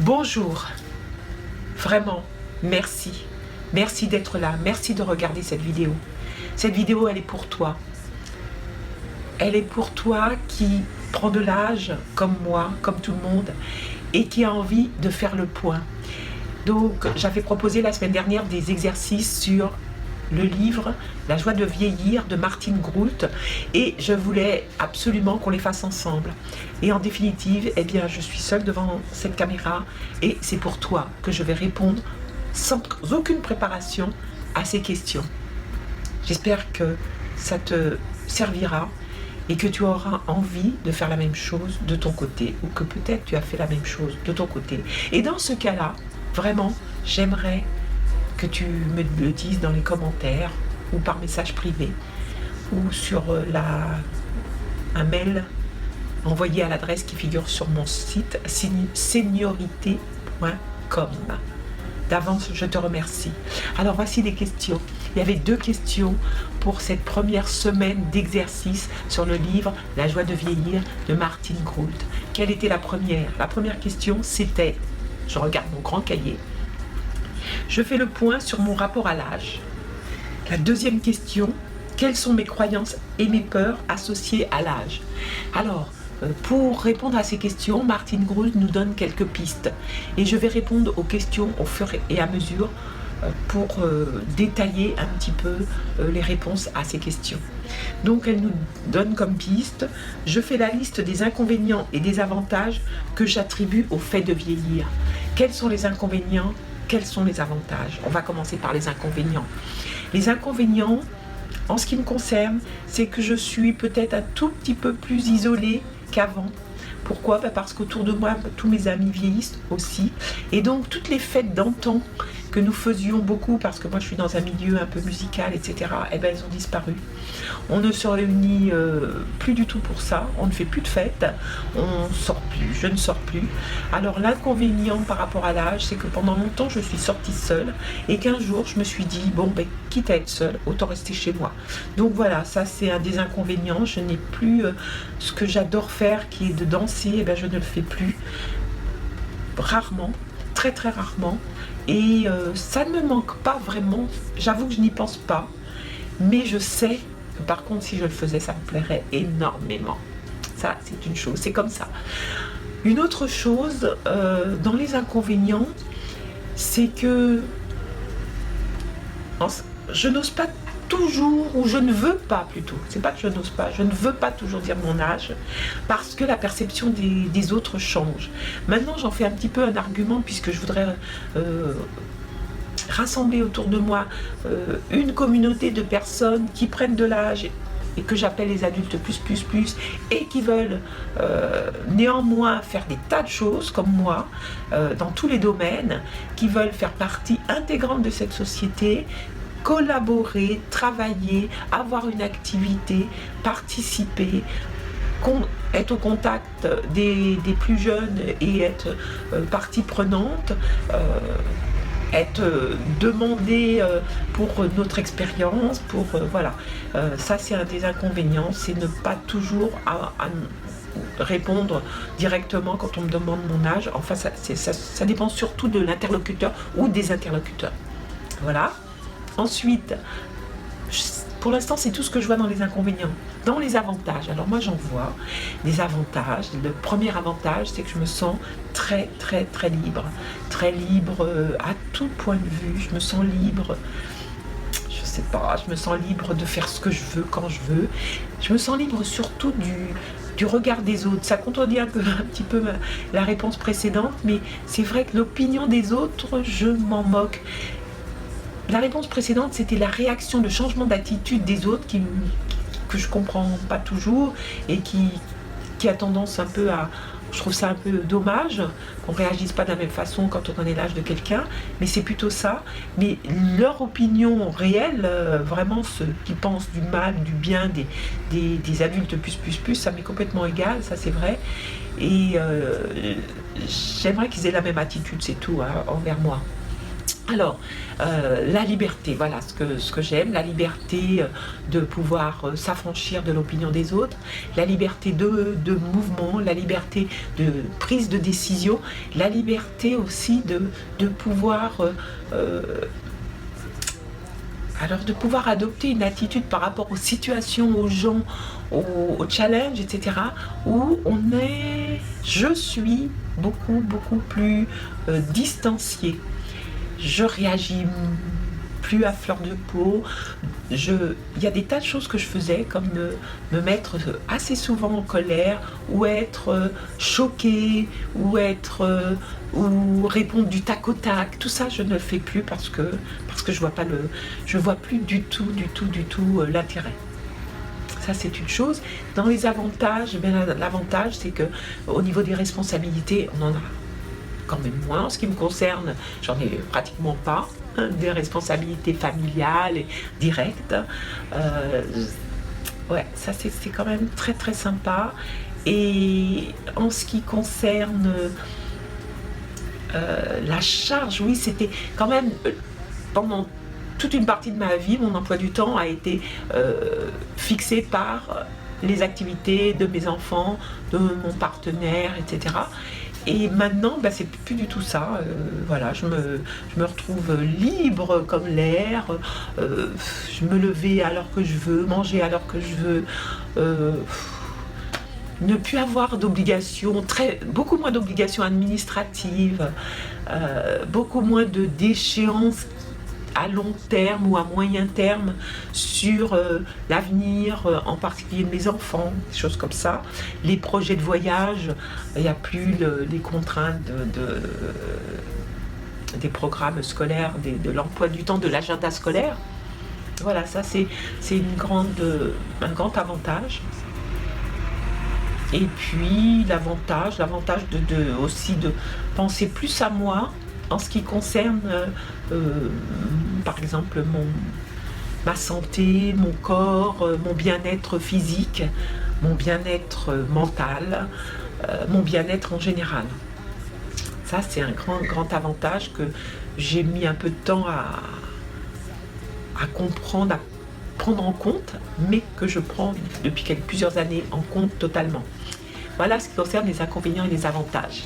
Bonjour, vraiment, merci. Merci d'être là, merci de regarder cette vidéo. Cette vidéo, elle est pour toi. Elle est pour toi qui prend de l'âge, comme moi, comme tout le monde, et qui a envie de faire le point. Donc, j'avais proposé la semaine dernière des exercices sur le livre « La joie de vieillir » de Martine Groult, et je voulais absolument qu'on les fasse ensemble. Et en définitive, eh bien, je suis seule devant cette caméra, et c'est pour toi que je vais répondre sans aucune préparation à ces questions. J'espère que ça te servira et que tu auras envie de faire la même chose de ton côté, ou que peut-être tu as fait la même chose de ton côté. Et dans ce cas-là, vraiment, j'aimerais que tu me le dises dans les commentaires ou par message privé ou sur un mail envoyé à l'adresse qui figure sur mon site seniorité.com. D'avance, je te remercie. Alors voici les questions. Il y avait 2 questions pour cette première semaine d'exercice sur le livre « La joie de vieillir » de Martine Groult. Quelle était la première? La première question, c'était, je regarde mon grand cahier, je fais le point sur mon rapport à l'âge. La deuxième question, quelles sont mes croyances et mes peurs associées à l'âge? Alors, pour répondre à ces questions, Martine Groult nous donne quelques pistes. Et je vais répondre aux questions au fur et à mesure pour détailler un petit peu les réponses à ces questions. Donc elle nous donne comme piste, je fais la liste des inconvénients et des avantages que j'attribue au fait de vieillir. Quels sont les inconvénients? Quels sont les avantages? On va commencer par les inconvénients. Les inconvénients, en ce qui me concerne, c'est que je suis peut-être un tout petit peu plus isolée qu'avant. Pourquoi? Parce qu'autour de moi, tous mes amis vieillissent aussi. Et donc, toutes les fêtes d'antan que nous faisions beaucoup, parce que moi je suis dans un milieu un peu musical, etc., eh ben, elles ont disparu. On ne se réunit plus du tout pour ça, on ne fait plus de fêtes, on sort plus, je ne sors plus. Alors l'inconvénient par rapport à l'âge, c'est que pendant longtemps je suis sortie seule, et qu'un jour je me suis dit, bon ben quitte à être seule, autant rester chez moi. Donc voilà, ça c'est un des inconvénients, je n'ai plus ce que j'adore faire qui est de danser, et ben je ne le fais plus, rarement, très très rarement. Et ça ne me manque pas vraiment, j'avoue que je n'y pense pas, mais je sais que par contre si je le faisais, ça me plairait énormément. Ça, c'est une chose, c'est comme ça. Une autre chose, dans les inconvénients, c'est que je n'ose pas toujours, ou je ne veux pas plutôt, c'est pas que je n'ose pas, je ne veux pas toujours dire mon âge, parce que la perception des autres change. Maintenant j'en fais un petit peu un argument, puisque je voudrais rassembler autour de moi une communauté de personnes qui prennent de l'âge et que j'appelle les adultes plus, et qui veulent néanmoins faire des tas de choses comme moi, dans tous les domaines, qui veulent faire partie intégrante de cette société, collaborer, travailler, avoir une activité, participer, être au contact des plus jeunes et être partie prenante, être demandé pour notre expérience, pour voilà. Ça c'est un des inconvénients, c'est ne pas toujours répondre directement quand on me demande mon âge. Enfin ça dépend surtout de l'interlocuteur ou des interlocuteurs. Voilà. Ensuite, pour l'instant, c'est tout ce que je vois dans les inconvénients. Dans les avantages, alors moi j'en vois des avantages. Le premier avantage, c'est que je me sens très libre. Très libre à tout point de vue. Je me sens libre, je sais pas, je me sens libre de faire ce que je veux quand je veux. Je me sens libre surtout du regard des autres. Ça contredit un petit peu la réponse précédente, mais c'est vrai que l'opinion des autres, je m'en moque. La réponse précédente, c'était la réaction, le changement d'attitude des autres que je comprends pas toujours et qui a tendance un peu à... Je trouve ça un peu dommage qu'on ne réagisse pas de la même façon quand on connaît l'âge de quelqu'un, mais c'est plutôt ça. Mais leur opinion réelle, vraiment ce qu'ils pensent du mal, du bien des adultes plus, ça m'est complètement égal, ça c'est vrai. Et j'aimerais qu'ils aient la même attitude, c'est tout, hein, envers moi. Alors, la liberté, voilà ce que j'aime, la liberté de pouvoir s'affranchir de l'opinion des autres, la liberté de mouvement, la liberté de prise de décision, la liberté aussi de pouvoir alors de pouvoir adopter une attitude par rapport aux situations, aux gens, aux challenges, etc. où je suis beaucoup plus distanciée. Je réagis plus à fleur de peau. Il y a des tas de choses que je faisais, comme me mettre assez souvent en colère, ou être choquée, ou répondre du tac au tac. Tout ça, je ne le fais plus parce que je vois plus du tout l'intérêt. Ça, c'est une chose. Dans les avantages, l'avantage, c'est que au niveau des responsabilités, on en a quand même moins. En ce qui me concerne, j'en ai pratiquement pas des responsabilités familiales et directes. Ouais, ça c'est quand même très sympa. Et en ce qui concerne la charge, oui, c'était quand même pendant toute une partie de ma vie, mon emploi du temps a été fixé par les activités de mes enfants, de mon partenaire, etc. Et maintenant, c'est plus du tout ça. Voilà, je me retrouve libre comme l'air. Je me lever à l'heure que je veux, manger à l'heure que je veux. Ne plus avoir d'obligations, beaucoup moins d'obligations administratives, beaucoup moins d'échéances à long terme ou à moyen terme sur l'avenir, en particulier de mes enfants, des choses comme ça. Les projets de voyage, il n'y a plus les contraintes des programmes scolaires, de l'emploi du temps, de l'agenda scolaire. Voilà, ça c'est un grand avantage. Et puis l'avantage aussi de penser plus à moi en ce qui concerne par exemple ma santé, mon corps, mon bien-être physique, mon bien-être mental, mon bien-être en général. Ça, c'est un grand avantage que j'ai mis un peu de temps à comprendre, à prendre en compte, mais que je prends depuis plusieurs années en compte totalement. Voilà ce qui concerne les inconvénients et les avantages.